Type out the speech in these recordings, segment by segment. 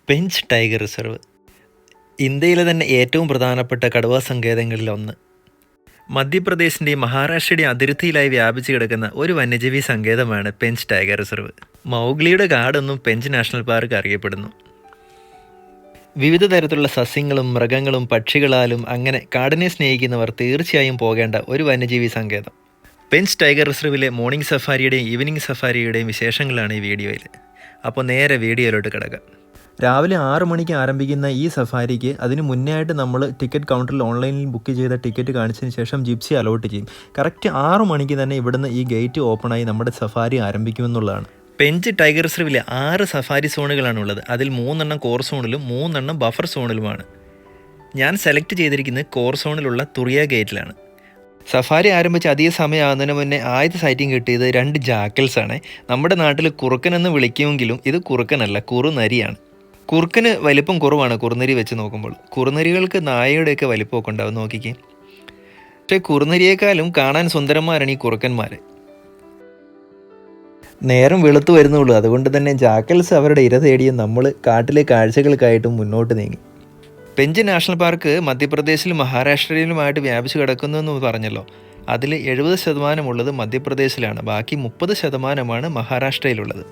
Pench tiger reserve ഇന്ത്യയിലെ തന്നെ ഏറ്റവും പ്രധാനപ്പെട്ട കടുവാ സങ്കേതങ്ങളിലൊന്ന്. മധ്യപ്രദേശിൻ്റെയും മഹാരാഷ്ട്രയുടെയും അതിർത്തിയിലായി വ്യാപിച്ചു കിടക്കുന്ന ഒരു വന്യജീവി സങ്കേതമാണ് പെഞ്ച് ടൈഗർ റിസർവ്. മൗഗ്ലിയുടെ കാടെന്നും പെഞ്ച് നാഷണൽ പാർക്ക് അറിയപ്പെടുന്നു. വിവിധ തരത്തിലുള്ള സസ്യങ്ങളും മൃഗങ്ങളും പക്ഷികളാലും അങ്ങനെ കാടിനെ സ്നേഹിക്കുന്നവർ തീർച്ചയായും പോകേണ്ട ഒരു വന്യജീവി സങ്കേതം. പെഞ്ച് ടൈഗർ റിസർവിലെ മോർണിംഗ് സഫാരിയുടെയും ഈവനിങ് സഫാരിയുടെയും വിശേഷങ്ങളാണ് ഈ വീഡിയോയിൽ. അപ്പോൾ നേരെ വീഡിയോയിലോട്ട് കിടക്കാം. രാവിലെ 6 മണിക്ക് ആരംഭിക്കുന്ന ഈ സഫാരിക്ക് അതിന് മുന്നേ ആയിട്ട് നമ്മൾ ടിക്കറ്റ് കൗണ്ടറിൽ ഓൺലൈനിൽ ബുക്ക് ചെയ്ത ടിക്കറ്റ് കാണിച്ചതിന് ശേഷം ജിപ്സി അലോട്ട് ചെയ്യും. കറക്റ്റ് 6 മണിക്ക് തന്നെ ഇവിടുന്ന് ഈ ഗേറ്റ് ഓപ്പണായി നമ്മുടെ സഫാരി ആരംഭിക്കുമെന്നുള്ളതാണ്. പെഞ്ച് ടൈഗർ റിസർവിലെ 6 സഫാരി സോണുകളാണുള്ളത്. അതിൽ 3 കോർ സോണിലും 3 ബഫർ സോണിലുമാണ്. ഞാൻ സെലക്ട് ചെയ്തിരിക്കുന്നത് കോർ സോണിലുള്ള തുറിയ ഗേറ്റിലാണ്. സഫാരി ആരംഭിച്ച് അധിക സമയമാകുന്നതിന് മുന്നേ ആദ്യത്തെ സൈറ്റിംഗ് കിട്ടിയത് 2 ജാക്കൽസാണ്. നമ്മുടെ നാട്ടിൽ കുറുക്കനെന്ന് വിളിക്കുമെങ്കിലും ഇത് കുറുക്കനല്ല, കുറുനരിയാണ്. കുറുക്കന് വലിപ്പം കുറവാണ് കുറുനരി വെച്ച് നോക്കുമ്പോൾ. കുറുനരികൾക്ക് നായയുടെയൊക്കെ വലിപ്പമൊക്കെ ഉണ്ടാവും, നോക്കിക്കേ. പക്ഷേ കുറുനരിയേക്കാളും കാണാൻ സുന്ദരന്മാരാണ് ഈ കുറുക്കന്മാർ. നേരം വെളുത്തു വരുന്നുള്ളൂ, അതുകൊണ്ട് തന്നെ ജാക്കൽസ് അവരുടെ ഇര തേടിയും നമ്മൾ കാട്ടിലെ കാഴ്ചകൾക്കായിട്ടും മുന്നോട്ട് നീങ്ങി. പെഞ്ച് നാഷണൽ പാർക്ക് മധ്യപ്രദേശിലും മഹാരാഷ്ട്രയിലുമായിട്ട് വ്യാപിച്ചു കിടക്കുന്നു എന്ന് പറഞ്ഞല്ലോ. അതിൽ 70% ഉള്ളത് മധ്യപ്രദേശിലാണ്, ബാക്കി 30% മഹാരാഷ്ട്രയിലുള്ളത്.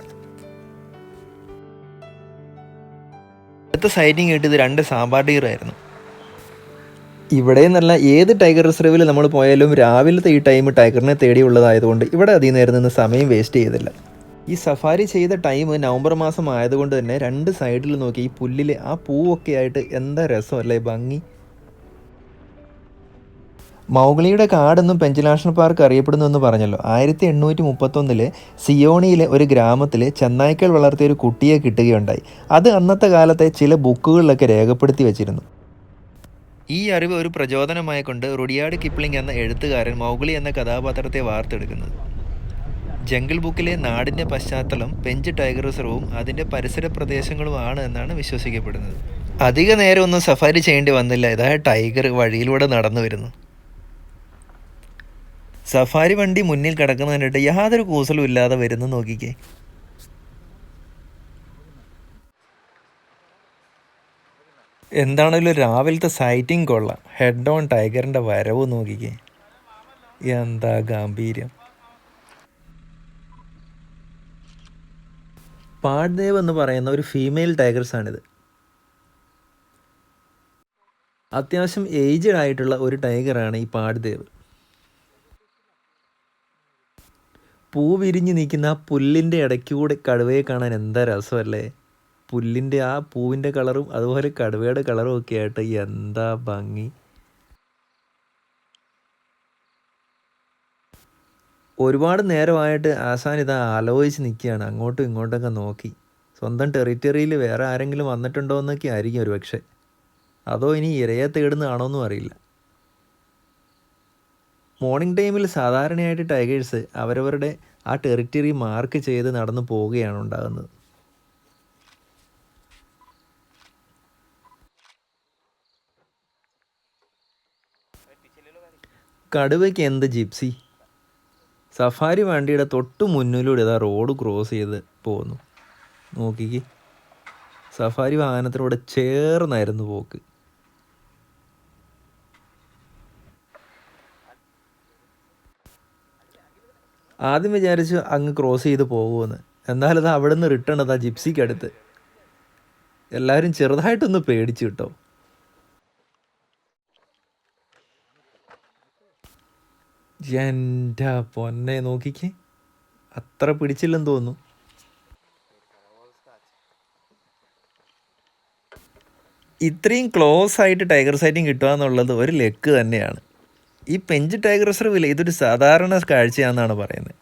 അടുത്ത സൈറ്റിംഗ് കിട്ടിയത് 2 സാമ്പാർ ഡീറായിരുന്നു. ഇവിടെ നല്ല ഏത് ടൈഗർ റിസർവിൽ നമ്മൾ പോയാലും രാവിലത്തെ ഈ ടൈം ടൈഗറിനെ തേടിയുള്ളതായതുകൊണ്ട് ഇവിടെ അധികം നേരം നിന്ന് സമയം വേസ്റ്റ് ചെയ്തില്ല. ഈ സഫാരി ചെയ്ത ടൈം നവംബർ മാസം ആയതുകൊണ്ട് തന്നെ 2 സൈഡിൽ നോക്കി ഈ പുല്ലിൽ ആ പൂവൊക്കെ ആയിട്ട് എന്താ രസമല്ലേ, ഭംഗി. മൗഗ്ലിയുടെ കാടെന്നും പെഞ്ച് നാഷണൽ പാർക്ക് അറിയപ്പെടുന്നു എന്ന് പറഞ്ഞല്ലോ. 1831 സിയോണിയിലെ ഒരു ഗ്രാമത്തിൽ ചെന്നായ്ക്കൾ വളർത്തിയ ഒരു കുട്ടിയെ കിട്ടുകയുണ്ടായി. അത് അന്നത്തെ കാലത്തെ ചില ബുക്കുകളിലൊക്കെ രേഖപ്പെടുത്തി വെച്ചിരുന്നു. ഈ അറിവ് ഒരു പ്രചോദനമായി കൊണ്ട് റുഡിയാർഡ് കിപ്ലിംഗ് എന്ന എഴുത്തുകാരൻ മൗഗ്ലി എന്ന കഥാപാത്രത്തെ വാർത്തെടുക്കുന്നത്. ജംഗിൾ ബുക്കിലെ നാടിൻ്റെ പശ്ചാത്തലം പെഞ്ച് ടൈഗർ റിസർവും അതിൻ്റെ പരിസര പ്രദേശങ്ങളുമാണ് എന്നാണ് വിശ്വസിക്കപ്പെടുന്നത്. അധിക നേരം ഒന്നും സഫാരി ചെയ്യേണ്ടി വന്നില്ല. ഇതാ ടൈഗർ വഴിയിലൂടെ നടന്നു വരുന്നു. സഫാരി വണ്ടി മുന്നിൽ കിടക്കുന്ന കണ്ടിട്ട് യാതൊരു കൂസലും ഇല്ലാതെ വരുന്നു, നോക്കിക്കേ. എന്താണെങ്കിലും രാവിലത്തെ സൈറ്റിംഗ് കൊള്ളാം. ഹെഡ് ഓൺ ടൈഗറിൻ്റെ വരവ് നോക്കിക്കേ, എന്താ ഗാംഭീര്യം. പാഡ്ദേവ് എന്ന് പറയുന്ന ഒരു ഫീമെയിൽ ടൈഗർസാണിത്. അത്യാവശ്യം ഏജ്ഡ് ആയിട്ടുള്ള ഒരു ടൈഗറാണ് ഈ പാഡ്ദേവ്. പൂ വിരിഞ്ഞ് നിൽക്കുന്ന ആ പുല്ലിൻ്റെ ഇടയ്ക്കൂടെ കടുവയെ കാണാൻ എന്താ രസമല്ലേ. പുല്ലിൻ്റെ ആ പൂവിൻ്റെ കളറും അതുപോലെ കടുവയുടെ കളറും ഒക്കെ ആയിട്ട് എന്താ ഭംഗി. ഒരുപാട് നേരമായിട്ട് ആശാൻ ഇതാ ആലോചിച്ച് നിൽക്കുകയാണ്, അങ്ങോട്ടും ഇങ്ങോട്ടൊക്കെ നോക്കി. സ്വന്തം ടെറിറ്ററിയിൽ വേറെ ആരെങ്കിലും വന്നിട്ടുണ്ടോ എന്നൊക്കെ ആയിരിക്കും ഒരു പക്ഷേ, അതോ ഇനി ഇരയെ തേടുന്നതാണോന്നും അറിയില്ല. മോർണിംഗ് ടൈമിൽ സാധാരണയായിട്ട് ടൈഗേഴ്സ് അവരവരുടെ ആ ടെറിറ്ററി മാർക്ക് ചെയ്ത് നടന്നു പോവുകയാണ് ഉണ്ടാകുന്നത്. കടുവയ്ക്ക് എന്ത് ജിപ്സി. സഫാരി വണ്ടിയുടെ തൊട്ട് മുന്നിലൂടെ ഇതാ റോഡ് ക്രോസ് ചെയ്ത് പോകുന്നു, നോക്കിക്ക്. സഫാരി വാഹനത്തിലൂടെ ചേർന്നായിരുന്നു പോക്ക്. ആദ്യം വിചാരിച്ചു അങ്ങ് ക്രോസ് ചെയ്ത് പോകുമെന്ന്, എന്നാലും അത് അവിടെ നിന്ന് റിട്ടേൺ അതാ ജിപ്സിക്ക് അടുത്ത്. എല്ലാവരും ചെറുതായിട്ടൊന്ന് പേടിച്ചു കിട്ടോ. എൻ്റെ പൊന്നെ നോക്കിക്ക്, അത്ര പിടിച്ചില്ലെന്ന് തോന്നുന്നു. ഇത്രയും ക്ലോസ് ആയിട്ട് ടൈഗർ സൈറ്റിംഗ് കിട്ടുക എന്നുള്ളത് ഒരു ലക്ക് തന്നെയാണ്. ഈ പെഞ്ച് ടൈഗർ റിസർവിൽ ഇതൊരു സാധാരണ കാഴ്ചയാണെന്നാണ് പറയുന്നത്.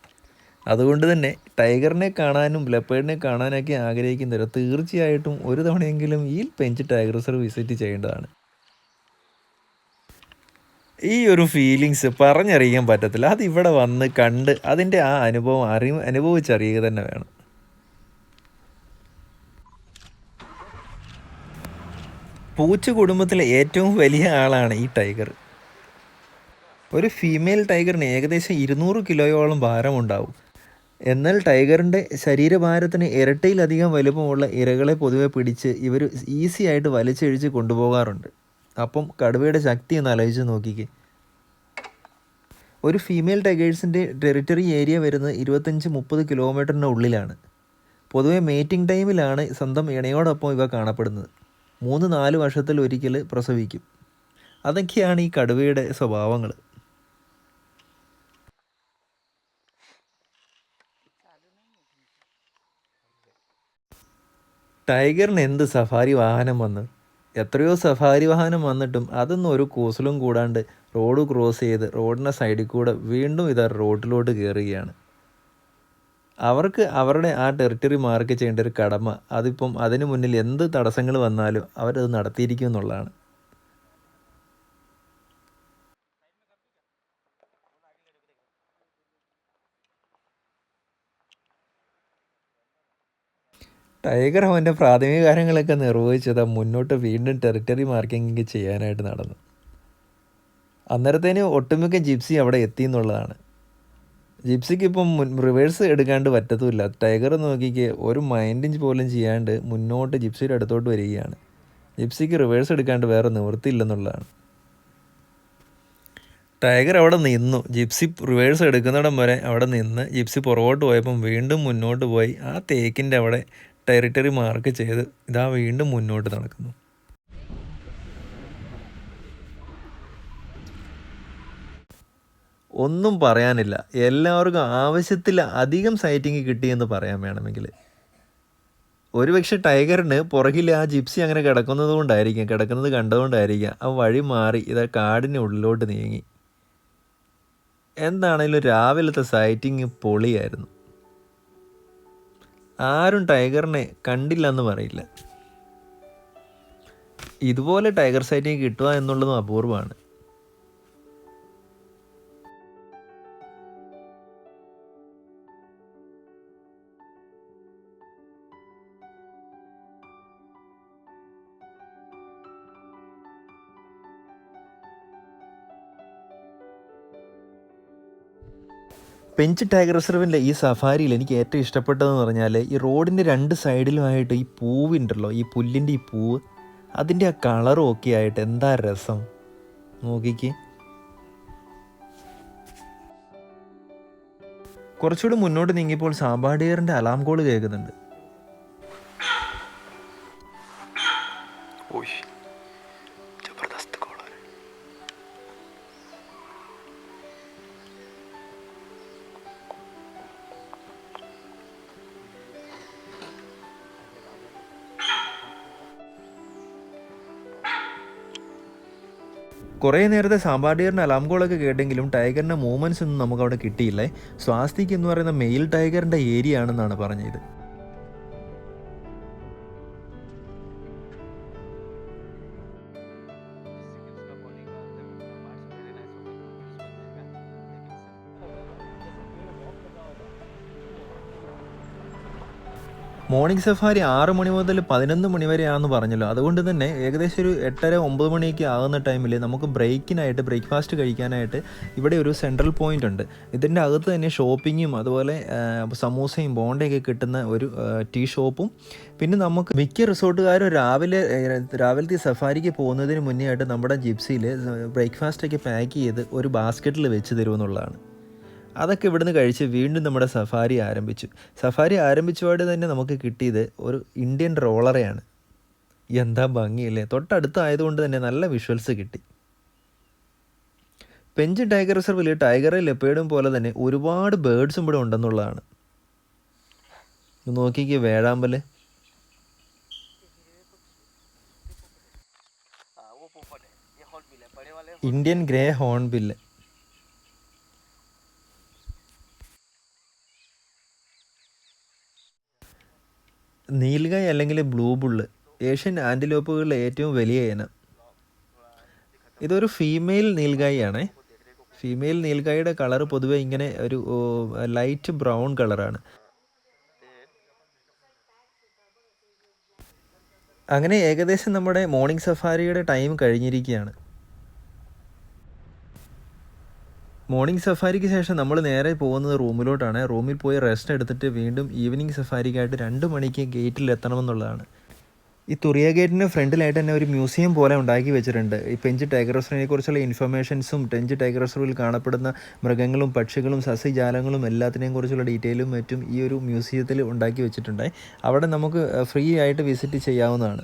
അതുകൊണ്ട് തന്നെ ടൈഗറിനെ കാണാനും ലെപ്പേഡിനെ കാണാനൊക്കെ ആഗ്രഹിക്കുന്നവർ തീർച്ചയായിട്ടും ഒരു തവണയെങ്കിലും ഈ പെഞ്ച് ടൈഗർ റിസർവ് വിസിറ്റ് ചെയ്യേണ്ടതാണ്. ഈ ഒരു ഫീലിങ്സ് പറഞ്ഞറിയിക്കാൻ പറ്റത്തില്ല. അതിവിടെ വന്ന് കണ്ട് അതിൻ്റെ ആ അനുഭവം അനുഭവിച്ചറിയുക തന്നെ വേണം. പൂച്ച കുടുംബത്തിലെ ഏറ്റവും വലിയ ആളാണ് ഈ ടൈഗർ. ഒരു ഫീമെയിൽ ടൈഗറിന് ഏകദേശം 200 കിലോയോളം ഭാരമുണ്ടാവും. എന്നാൽ ടൈഗറിൻ്റെ ശരീരഭാരത്തിന് ഇരട്ടിയിലധികം വലുപ്പമുള്ള ഇരകളെ പൊതുവെ പിടിച്ച് ഇവർ ഈസി ആയിട്ട് വലിച്ചിഴിച്ച് കൊണ്ടുപോകാറുണ്ട്. അപ്പം കടുവയുടെ ശക്തി ഒന്ന് ആലോചിച്ച് നോക്കിക്കേ. ഒരു ഫീമെയിൽ ടൈഗേഴ്സിൻ്റെ ടെറിറ്ററി ഏരിയ വരുന്നത് 25-30 കിലോമീറ്ററിൻ്റെ ഉള്ളിലാണ്. പൊതുവെ മേറ്റിംഗ് ടൈമിലാണ് സ്വന്തം ഇണയോടൊപ്പം ഇവ കാണപ്പെടുന്നത്. 3-4 വർഷത്തിൽ ഒരിക്കൽ പ്രസവിക്കും. അതൊക്കെയാണ് ഈ കടുവയുടെ സ്വഭാവങ്ങൾ. ടൈഗറിന് എന്ത് സഫാരി വാഹനം വന്ന്, എത്രയോ സഫാരി വാഹനം വന്നിട്ടും അതൊന്നും ഒരു കൂസലും കൂടാണ്ട് റോഡ് ക്രോസ് ചെയ്ത് റോഡിൻ്റെ സൈഡിൽ കൂടെ വീണ്ടും ഇതാ റോഡിലോട്ട് കയറുകയാണ്. അവർക്ക് അവരുടെ ആ ടെറിട്ടറി മാർക്ക് ചെയ്യേണ്ട ഒരു കടമ, അതിപ്പം അതിന് മുന്നിൽ എന്ത് തടസ്സങ്ങൾ വന്നാലും അവരത് നടത്തിയിരിക്കും എന്നുള്ളതാണ്. ടൈഗർ അവൻ്റെ പ്രാഥമിക കാര്യങ്ങളൊക്കെ നിർവഹിച്ചത് മുന്നോട്ട് വീണ്ടും ടെറിട്ടറി മാർക്കിങ് ചെയ്യാനായിട്ട് നടന്നു. അന്നേരത്തേന് ഒട്ടുമിക്ക ജിപ്സി അവിടെ എത്തി എന്നുള്ളതാണ്. ജിപ്സിക്ക് ഇപ്പം റിവേഴ്സ് എടുക്കാണ്ട് പറ്റത്തുമില്ല. ടൈഗർ നോക്കിക്ക് ഒരു മൈൻഡിങ് പോലും ചെയ്യാണ്ട് മുന്നോട്ട് ജിപ്സിയുടെ അടുത്തോട്ട് വരികയാണ്. ജിപ്സിക്ക് റിവേഴ്സ് എടുക്കാണ്ട് വേറെ നിവൃത്തിയില്ലെന്നുള്ളതാണ്. ടൈഗർ അവിടെ നിന്നു. ജിപ്സി റിവേഴ്സ് എടുക്കുന്നിടം വരെ അവിടെ നിന്ന് ജിപ്സി പുറകോട്ട് പോയപ്പം വീണ്ടും മുന്നോട്ട് പോയി ആ തേക്കിൻ്റെ അവിടെ ടെറിട്ടറി മാർക്ക് ചെയ്ത് ഇതാ വീണ്ടും മുന്നോട്ട് നടക്കുന്നു. ഒന്നും പറയാനില്ല. എല്ലാവർക്കും ആവശ്യത്തിൽ അധികം സൈറ്റിങ് കിട്ടിയെന്ന് പറയാൻ വേണമെങ്കിൽ. ഒരുപക്ഷെ ടൈഗറിന് പുറകിൽ ആ ജിപ്സി അങ്ങനെ കിടക്കുന്നത് കണ്ടതുകൊണ്ടായിരിക്കാം ആ വഴി മാറി ഇതാ കാടിന് ഉള്ളിലോട്ട് നീങ്ങി. എന്താണേലും രാവിലത്തെ സൈറ്റിങ് പൊളിയായിരുന്നു. ആരും ടൈഗറിനെ കണ്ടില്ലെന്ന് പറയില്ല. ഇതുപോലെ ടൈഗർ സൈറ്റിങ് കിട്ടുക എന്നുള്ളതും അപൂർവമാണ്. പെഞ്ച് ടൈഗർ റിസർവിൻ്റെ ഈ സഫാരിയിൽ എനിക്ക് ഏറ്റവും ഇഷ്ടപ്പെട്ടതെന്ന് പറഞ്ഞാൽ ഈ റോഡിൻ്റെ 2 സൈഡിലുമായിട്ട് ഈ പൂവുണ്ടല്ലോ, ഈ പുല്ലിൻ്റെ ഈ പൂവ്, അതിൻ്റെ ആ കളറും ഒക്കെ ആയിട്ട് എന്താ രസം നോക്കിക്ക്. കുറച്ചുകൂടി മുന്നോട്ട് നീങ്ങിയപ്പോൾ സാമ്പാടിയറിൻ്റെ അലാം കോൾ കേൾക്കുന്നുണ്ട്. കുറേ നേരത്തെ സാമ്പാടിയറിൻ്റെ അലാം കോളൊക്കെ കേട്ടെങ്കിലും ടൈഗറിൻ്റെ മൂവ്മെൻറ്റ്സ് ഒന്നും നമുക്കവിടെ കിട്ടിയില്ലേ. സ്വാസ്തിക് എന്ന് പറയുന്ന മെയിൽ ടൈഗറിൻ്റെ ഏരിയ ആണെന്നാണ് പറഞ്ഞത്. മോർണിംഗ് സഫാരി 6 മണി മുതൽ 11 മണി വരെയാണെന്ന് പറഞ്ഞല്ലോ. അതുകൊണ്ട് തന്നെ ഏകദേശം ഒരു 8:30-9 മണിയൊക്കെ ആകുന്ന ടൈമിൽ നമുക്ക് ബ്രേക്കിനായിട്ട് ബ്രേക്ക്ഫാസ്റ്റ് കഴിക്കാനായിട്ട് ഇവിടെ ഒരു സെൻട്രൽ പോയിൻ്റ് ഉണ്ട്. ഇതിൻ്റെ അകത്ത് തന്നെ ഷോപ്പിങ്ങും അതുപോലെ സമൂസയും ബോണ്ടയൊക്കെ കിട്ടുന്ന ഒരു ടീ ഷോപ്പും. പിന്നെ നമുക്ക് മിക്ക റിസോർട്ടുകാരും രാവിലത്തെ സഫാരിക്ക് പോകുന്നതിന് മുന്നേ ആയിട്ട് നമ്മുടെ ജിപ്സിയിൽ ബ്രേക്ക്ഫാസ്റ്റൊക്കെ പാക്ക് ചെയ്ത് ഒരു ബാസ്ക്കറ്റിൽ വെച്ച് തരുമെന്നുള്ളതാണ്. അതൊക്കെ ഇവിടുന്ന് കഴിച്ച് വീണ്ടും നമ്മുടെ സഫാരി ആരംഭിച്ചു. സഫാരി ആരംഭിച്ചപാട് തന്നെ നമുക്ക് കിട്ടിയത് ഒരു ഇന്ത്യൻ റോളറെയാണ്. എന്താ ഭംഗിയല്ലേ! തൊട്ടടുത്തായതുകൊണ്ട് തന്നെ നല്ല വിഷ്വൽസ് കിട്ടി. പെഞ്ച് ടൈഗർ റിസർവിൽ ടൈഗറും ലെപ്പേർഡും പോലെ തന്നെ ഒരുപാട് ബേർഡ്സും ഇവിടെ ഉണ്ടെന്നുള്ളതാണ്. നോക്കിക്ക് വേഴാമ്പല്, ഇന്ത്യൻ ഗ്രേ ഹോൺബില്ല്, നീൽഗായ് അല്ലെങ്കിൽ ബ്ലൂ ബുള്ള്, ഏഷ്യൻ ആൻറ്റിലോപ്പുകളിലെ ഏറ്റവും വലിയ ഇനം. ഇതൊരു ഫീമെയിൽ നീൽഗായി ആണേ. ഫീമെയിൽ നീൽഗായിയുടെ കളർ പൊതുവെ ഇങ്ങനെ ഒരു ലൈറ്റ് ബ്രൗൺ കളറാണ്. അങ്ങനെ ഏകദേശം നമ്മുടെ മോർണിംഗ് സഫാരിയുടെ ടൈം കഴിഞ്ഞിരിക്കുകയാണ്. മോർണിംഗ് സഫാരിക്ക് ശേഷം നമ്മൾ നേരെ പോകുന്നത് റൂമിലോട്ടാണ്. റൂമിൽ പോയി റെസ്റ്റ് എടുത്തിട്ട് വീണ്ടും ഈവനിങ് സഫാരിക്കായിട്ട് 2 മണിക്ക് ഗേറ്റിൽ എത്തണമെന്നുള്ളതാണ്. ഈ തുറിയ ഗേറ്റിന് ഫ്രണ്ടിലായിട്ട് തന്നെ ഒരു മ്യൂസിയം പോലെ ഉണ്ടാക്കി വെച്ചിട്ടുണ്ട്. ഈ പെഞ്ച് ടൈഗർ റിസർവിനെ കുറിച്ചുള്ള ഇൻഫർമേഷൻസും പെഞ്ച് ടൈഗർ റിസർവിൽ കാണപ്പെടുന്ന മൃഗങ്ങളും പക്ഷികളും സസ്യജാലങ്ങളും എല്ലാത്തിനെയും കുറിച്ചുള്ള ഡീറ്റെയിലും മറ്റും ഈ ഒരു മ്യൂസിയത്തിൽ ഉണ്ടാക്കി വെച്ചിട്ടുണ്ട്. അവിടെ നമുക്ക് ഫ്രീ ആയിട്ട് വിസിറ്റ് ചെയ്യാവുന്നതാണ്.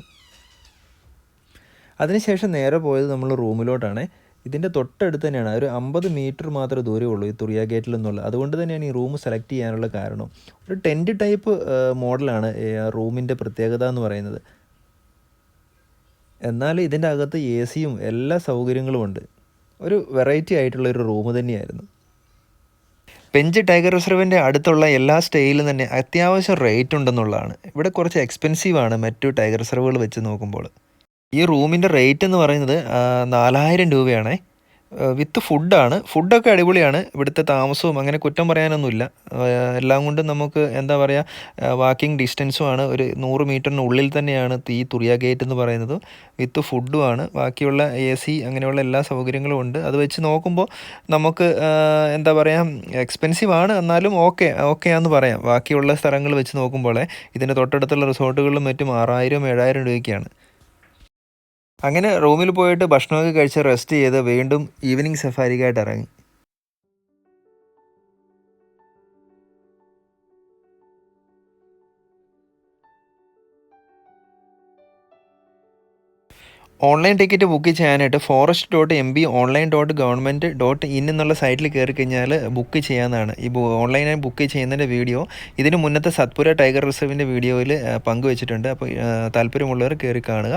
അതിനുശേഷം നേരെ പോയത് നമ്മൾ റൂമിലോട്ടാണ്. ഇതിൻ്റെ തൊട്ടടുത്ത് തന്നെയാണ്, ഒരു 50 മീറ്റർ മാത്രമേ ദൂരമേ ഉള്ളൂ ഈ തുറിയ ഗേറ്റിൽ നിന്നുള്ള. അതുകൊണ്ട് തന്നെയാണ് ഈ റൂം സെലക്ട് ചെയ്യാനുള്ള കാരണം. ഒരു ടെൻറ്റ് ടൈപ്പ് മോഡലാണ് റൂമിൻ്റെ പ്രത്യേകത എന്ന് പറയുന്നത്. എന്നാൽ ഇതിൻ്റെ അകത്ത് AC-യും എല്ലാ സൗകര്യങ്ങളും ഉണ്ട്. ഒരു വെറൈറ്റി ആയിട്ടുള്ളൊരു റൂം തന്നെയായിരുന്നു. പെഞ്ച് ടൈഗർ റിസർവിൻ്റെ അടുത്തുള്ള എല്ലാ സ്റ്റേയിലും തന്നെ അത്യാവശ്യം റേറ്റ് ഉണ്ടെന്നുള്ളതാണ്. ഇവിടെ കുറച്ച് എക്സ്പെൻസീവാണ് മറ്റു ടൈഗർ റിസർവുകൾ വെച്ച് നോക്കുമ്പോൾ. ഈ റൂമിൻ്റെ റേറ്റ് എന്ന് പറയുന്നത് 4000 രൂപയാണ്. വിത്ത് ഫുഡാണ്. ഫുഡൊക്കെ അടിപൊളിയാണ്. ഇവിടുത്തെ താമസവും അങ്ങനെ കുറ്റം പറയാനൊന്നുമില്ല. എല്ലാം കൊണ്ടും നമുക്ക് എന്താ പറയുക, വാക്കിംഗ് ഡിസ്റ്റൻസുമാണ്. ഒരു 100 മീറ്ററിനുള്ളിൽ തന്നെയാണ് ഈ തുറിയ ഗേറ്റ് എന്ന് പറയുന്നത്. വിത്ത് ഫുഡുമാണ്. ബാക്കിയുള്ള AC അങ്ങനെയുള്ള എല്ലാ സൗകര്യങ്ങളും ഉണ്ട്. അത് വെച്ച് നോക്കുമ്പോൾ നമുക്ക് എന്താ പറയുക, എക്സ്പെൻസീവ് ആണ്, എന്നാലും ഓക്കെയാണെന്ന് പറയാം. ബാക്കിയുള്ള സ്ഥലങ്ങൾ വെച്ച് നോക്കുമ്പോൾ ഇതിൻ്റെ തൊട്ടടുത്തുള്ള റിസോർട്ടുകളിലും മറ്റും 6000-7000 രൂപയ്ക്കാണ്. അങ്ങനെ റൂമിൽ പോയിട്ട് ഭക്ഷണമൊക്കെ കഴിച്ച് റെസ്റ്റ് ചെയ്ത് വീണ്ടും ഈവനിങ് സഫാരിക്കായിട്ട് ഇറങ്ങി. ഓൺലൈൻ ടിക്കറ്റ് ബുക്ക് ചെയ്യാനായിട്ട് forest.mb.online.government.in എന്നുള്ള സൈറ്റിൽ കയറി കഴിഞ്ഞാൽ ബുക്ക് ചെയ്യാവുന്നതാണ്. ഈ ഓൺലൈനായി ബുക്ക് ചെയ്യുന്നതിൻ്റെ വീഡിയോ ഇതിന് മുന്നത്തെ സത്പുര ടൈഗർ റിസർവിൻ്റെ വീഡിയോയിൽ പങ്കുവച്ചിട്ടുണ്ട്. അപ്പോൾ താല്പര്യമുള്ളവർ കയറി കാണുക.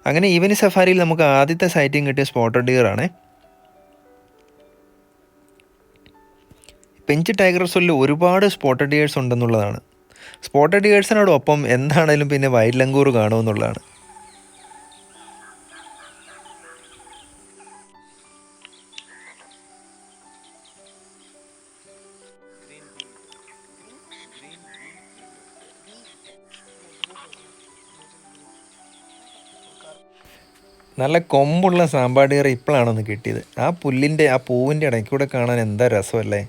അങ്ങനെ ഈവനിങ് സഫാരിയിൽ നമുക്ക് ആദ്യത്തെ സൈറ്റിംഗ് കിട്ടിയ സ്പോട്ടഡ് ഡിയർ ആണ്. പെഞ്ച് ടൈഗർ റിസർവിൽ ഒരുപാട് സ്പോട്ടഡ് ഡിയേഴ്സ് ഉണ്ടെന്നുള്ളതാണ്. സ്പോട്ടഡ് ഡിയേഴ്സിനോടൊപ്പം എന്താണേലും പിന്നെ വൈറ്റ് ലങ്കൂർ കാണുമെന്നുള്ളതാണ്. നല്ല കൊമ്പുള്ള സാമ്പാടിയർ ഇപ്പോഴാണൊന്ന് കിട്ടിയത്. ആ പുല്ലിൻ്റെ ആ പൂവിൻ്റെ ഇടയ്ക്ക് കൂടെ കാണാൻ എന്താ രസമല്ലേ.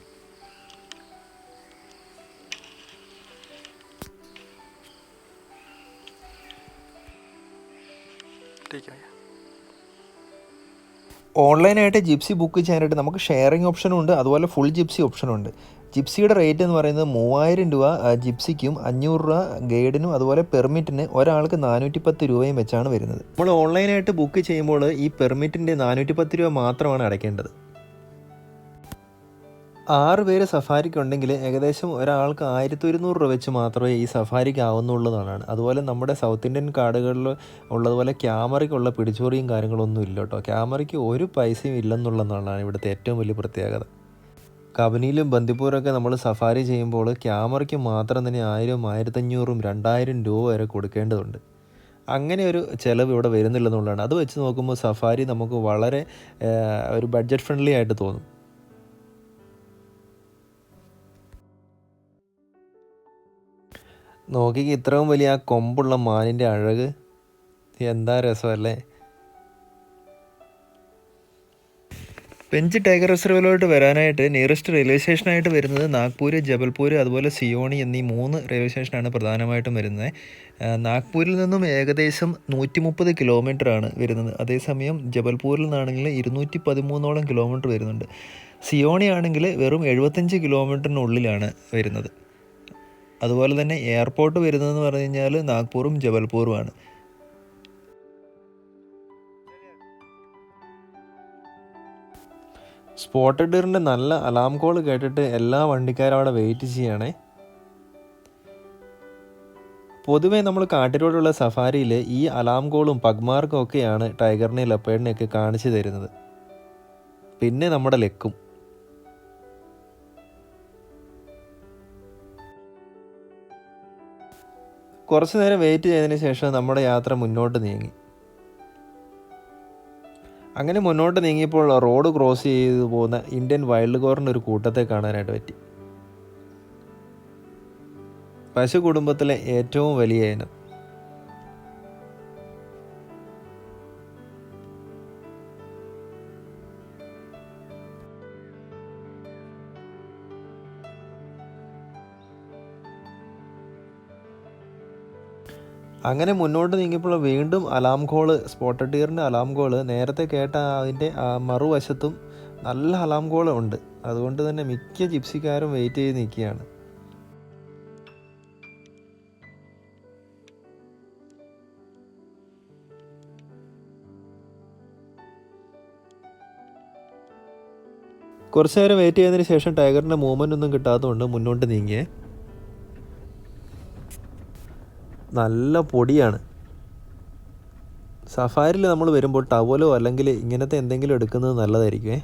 ഓൺലൈനായിട്ട് ജിപ്സി ബുക്ക് ചെയ്യാനായിട്ട് നമുക്ക് ഷെയറിംഗ് ഓപ്ഷനും ഉണ്ട്, അതുപോലെ ഫുൾ ജിപ്സി ഓപ്ഷനും ഉണ്ട്. ജിപ്സിയുടെ റേറ്റ് എന്ന് പറയുന്നത് 3000 രൂപ ജിപ്സിക്കും, 500 രൂപ ഗൈഡിനും, അതുപോലെ പെർമിറ്റിന് ഒരാൾക്ക് 410 രൂപയും വെച്ചാണ് വരുന്നത്. നമ്മൾ ഓൺലൈനായിട്ട് ബുക്ക് ചെയ്യുമ്പോൾ ഈ പെർമിറ്റിൻ്റെ 410 രൂപ മാത്രമാണ് അടയ്ക്കേണ്ടത്. 6 പേര് സഫാരിക്ക് ഉണ്ടെങ്കിൽ ഏകദേശം ഒരാൾക്ക് 1100 രൂപ വെച്ച് മാത്രമേ ഈ സഫാരിക്ക് ആവുന്നുള്ളതാണ്. അതുപോലെ നമ്മുടെ സൗത്ത് ഇന്ത്യൻ കാടുകളിൽ ഉള്ളതുപോലെ ക്യാമറയ്ക്കുള്ള പിടിച്ചോറിയും കാര്യങ്ങളൊന്നും ഇല്ല കേട്ടോ. ക്യാമറയ്ക്ക് ഒരു പൈസയും ഇല്ലെന്നുള്ളതാണ് ഇവിടുത്തെ ഏറ്റവും വലിയ പ്രത്യേകത. കബനിയിലും ബന്ദിപ്പൂരൊക്കെ നമ്മൾ സഫാരി ചെയ്യുമ്പോൾ ക്യാമറയ്ക്ക് മാത്രം തന്നെ 1000, 1500, 2000 രൂപ വരെ കൊടുക്കേണ്ടതുണ്ട്. അങ്ങനെ ഒരു ചിലവ് ഇവിടെ വരുന്നില്ലെന്നുള്ളതാണ്. അത് വെച്ച് നോക്കുമ്പോൾ സഫാരി നമുക്ക് വളരെ ഒരു ബഡ്ജറ്റ് ഫ്രണ്ട്ലി ആയിട്ട് തോന്നും. നോക്കിക്ക് ഇത്രയും വലിയ ആ കൊമ്പുള്ള മാനിൻ്റെ അഴക് എന്താ രസമല്ലേ. പെഞ്ച് ടൈഗർ റിസർവിലോട്ട് വരാനായിട്ട് നിയറസ്റ്റ് റെയിൽവേ സ്റ്റേഷനായിട്ട് വരുന്നത് നാഗ്പൂർ, ജബൽപൂർ, അതുപോലെ സിയോണി എന്നീ 3 റെയിൽവേ സ്റ്റേഷനാണ് പ്രധാനമായിട്ടും വരുന്നത്. നാഗ്പൂരിൽ നിന്നും ഏകദേശം 130 കിലോമീറ്ററാണ് വരുന്നത്. അതേസമയം ജബൽപൂരിൽ നിന്നാണെങ്കിൽ 213ഓളം കിലോമീറ്റർ വരുന്നുണ്ട്. സിയോണി ആണെങ്കിൽ വെറും 75 കിലോമീറ്ററിനുള്ളിലാണ് വരുന്നത്. അതുപോലെ തന്നെ എയർപോർട്ട് വരുന്നതെന്ന് പറഞ്ഞു കഴിഞ്ഞാൽ നാഗ്പൂറും ജബൽപൂറുമാണ്. സ്പോട്ടഡ് ഡിയറിൻ്റെ നല്ല അലാം കോൾ കേട്ടിട്ട് എല്ലാ വണ്ടിക്കാരും അവിടെ വെയിറ്റ് ചെയ്യണേ. പൊതുവേ നമ്മൾ കാട്ടിലൂടെയുള്ള സഫാരിയിൽ ഈ അലാം കോളും പഗ്മാർക്കും ഒക്കെയാണ് ടൈഗറിനെയും ലെപ്പേർഡിനെയൊക്കെ കാണിച്ചു തരുന്നത്. പിന്നെ നമ്മുടെ ലക്കും. കുറച്ച് നേരം വെയിറ്റ് ചെയ്തതിന് ശേഷം നമ്മുടെ യാത്ര മുന്നോട്ട് നീങ്ങി. അങ്ങനെ മുന്നോട്ട് നീങ്ങിയപ്പോൾ റോഡ് ക്രോസ് ചെയ്ത് പോകുന്ന ഇന്ത്യൻ വൈൽഡ് കോറിൻ്റെ ഒരു കൂട്ടത്തെ കാണാനായിട്ട് പറ്റി. പശു കുടുംബത്തിലെ ഏറ്റവും വലിയ ഇനം. അങ്ങനെ മുന്നോട്ട് നീങ്ങിയപ്പോൾ വീണ്ടും അലാം കോള്, സ്പോട്ടഡ് ഡിയറിൻ്റെ അലാം കോള് നേരത്തെ കേട്ട അതിൻ്റെ മറുവശത്തും നല്ല അലാം കോള് ഉണ്ട്. അതുകൊണ്ട് തന്നെ മിക്ക ജിപ്സിക്കാരും വെയിറ്റ് ചെയ്ത് നിൽക്കുകയാണ്. കുറച്ച് നേരം വെയിറ്റ് ചെയ്തതിന് ശേഷം ടൈഗറിൻ്റെ മൂവ്മെൻ്റ് ഒന്നും കിട്ടാത്തതുകൊണ്ട് മുന്നോട്ട് നീങ്ങിയേ. നല്ല പൊടിയാണ്. സഫാരിയിൽ നമ്മൾ വരുമ്പോൾ ടവലോ അല്ലെങ്കിൽ ഇങ്ങനത്തെ എന്തെങ്കിലും എടുക്കുന്നത് നല്ലതായിരിക്കുമേ.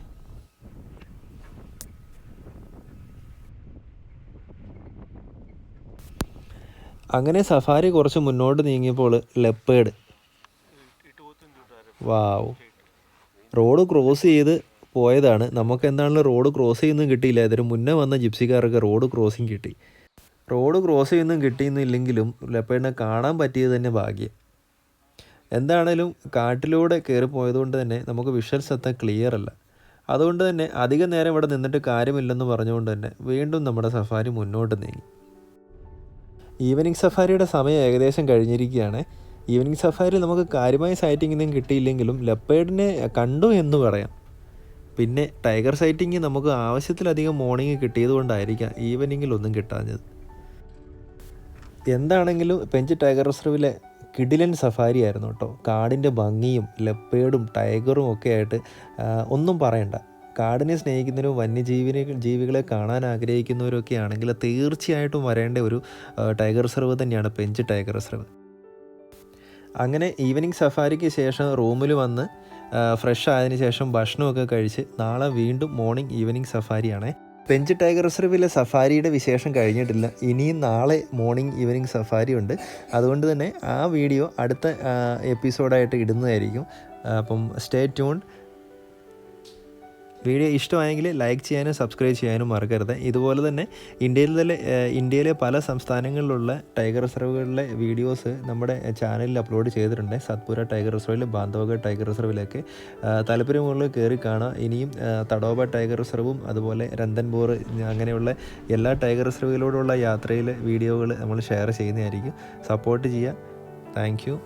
അങ്ങനെ സഫാരി കുറച്ച് മുന്നോട്ട് നീങ്ങിയപ്പോൾ ലെപ്പേഡ്, വാവ്, റോഡ് ക്രോസ് ചെയ്ത് പോയതാണ്. നമുക്ക് എന്താണെങ്കിലും റോഡ് ക്രോസ് ചെയ്യുന്നതും കിട്ടിയില്ല. ഇതിന് മുന്നേ വന്ന ജിപ്സിക്കാർക്ക് റോഡ് ക്രോസിങ് കിട്ടി. റോഡ് ക്രോസ് ചെയ്യുന്നതും കിട്ടിയെന്നില്ലെങ്കിലും ലെപ്പേഡിനെ കാണാൻ പറ്റിയത് തന്നെ ഭാഗ്യം. എന്താണേലും കാട്ടിലൂടെ കയറി പോയതുകൊണ്ട് തന്നെ നമുക്ക് വിഷ്വൽസ് എത്താൻ ക്ലിയർ അല്ല. അതുകൊണ്ട് തന്നെ അധികം നേരം ഇവിടെ നിന്നിട്ട് കാര്യമില്ലെന്ന് പറഞ്ഞുകൊണ്ട് തന്നെ വീണ്ടും നമ്മുടെ സഫാരി മുന്നോട്ട് നീങ്ങി. ഈവനിങ് സഫാരിയുടെ സമയം ഏകദേശം കഴിഞ്ഞിരിക്കുകയാണ്. ഈവനിങ് സഫാരിയിൽ നമുക്ക് കാര്യമായ സൈറ്റിങ്ങൊന്നും കിട്ടിയില്ലെങ്കിലും ലെപ്പേഡിനെ കണ്ടു എന്ന് പറയാം. പിന്നെ ടൈഗർ സൈറ്റിങ് നമുക്ക് ആവശ്യത്തിലധികം മോർണിംഗ് കിട്ടിയതുകൊണ്ടായിരിക്കാം ഈവനിങ്ങിലൊന്നും കിട്ടാഞ്ഞത്. എന്താണെങ്കിലും പെഞ്ച് ടൈഗർ റിസർവിലെ കിടിലൻ സഫാരി ആയിരുന്നു കേട്ടോ. കാടിൻ്റെ ഭംഗിയും ലെപ്പേഡും ടൈഗറും ഒക്കെ ആയിട്ട് ഒന്നും പറയണ്ട. കാടിനെ സ്നേഹിക്കുന്നവരും ജീവികളെ കാണാൻ ആഗ്രഹിക്കുന്നവരൊക്കെ ആണെങ്കിൽ തീർച്ചയായിട്ടും വരേണ്ട ഒരു ടൈഗർ റിസർവ് തന്നെയാണ് പെഞ്ച് ടൈഗർ റിസർവ്. അങ്ങനെ ഈവനിങ് സഫാരിക്ക് ശേഷം റൂമിൽ വന്ന് ഫ്രഷ് ആയതിനു ശേഷം ഭക്ഷണമൊക്കെ കഴിച്ച് നാളെ വീണ്ടും മോർണിംഗ് ഈവനിങ് സഫാരിയാണ്. പെഞ്ച് ടൈഗർ റിസർവിലെ സഫാരിയുടെ വിശേഷം കഴിഞ്ഞിട്ടില്ല. ഇനിയും നാളെ മോർണിംഗ് ഈവനിങ് സഫാരി ഉണ്ട്. അതുകൊണ്ട് തന്നെ ആ വീഡിയോ അടുത്ത എപ്പിസോഡായിട്ട് ഇടുന്നതായിരിക്കും. അപ്പം സ്റ്റേ ട്യൂൺഡ്. വീഡിയോ ഇഷ്ടമായെങ്കിൽ ലൈക്ക് ചെയ്യാനും സബ്സ്ക്രൈബ് ചെയ്യാനും മറക്കരുത്. ഇതുപോലെ തന്നെ ഇന്ത്യയിലെ പല സംസ്ഥാനങ്ങളിലുള്ള ടൈഗർ റിസർവുകളിലെ വീഡിയോസ് നമ്മുടെ ചാനലിൽ അപ്ലോഡ് ചെയ്തിട്ടുണ്ട്. സത്പുര ടൈഗർ റിസർവിൽ, ബാന്ധവഗഡ് ടൈഗർ റിസർവിലൊക്കെ താല്പര്യമുള്ള കയറി കാണാം. ഇനിയും തടോബ ടൈഗർ റിസർവും അതുപോലെ രന്തൻബോർ അങ്ങനെയുള്ള എല്ലാ ടൈഗർ റിസർവുകളോടുള്ള യാത്രയിലെ വീഡിയോകൾ നമ്മൾ ഷെയർ ചെയ്യുന്നതായിരിക്കും. സപ്പോർട്ട് ചെയ്യുക. Thank you.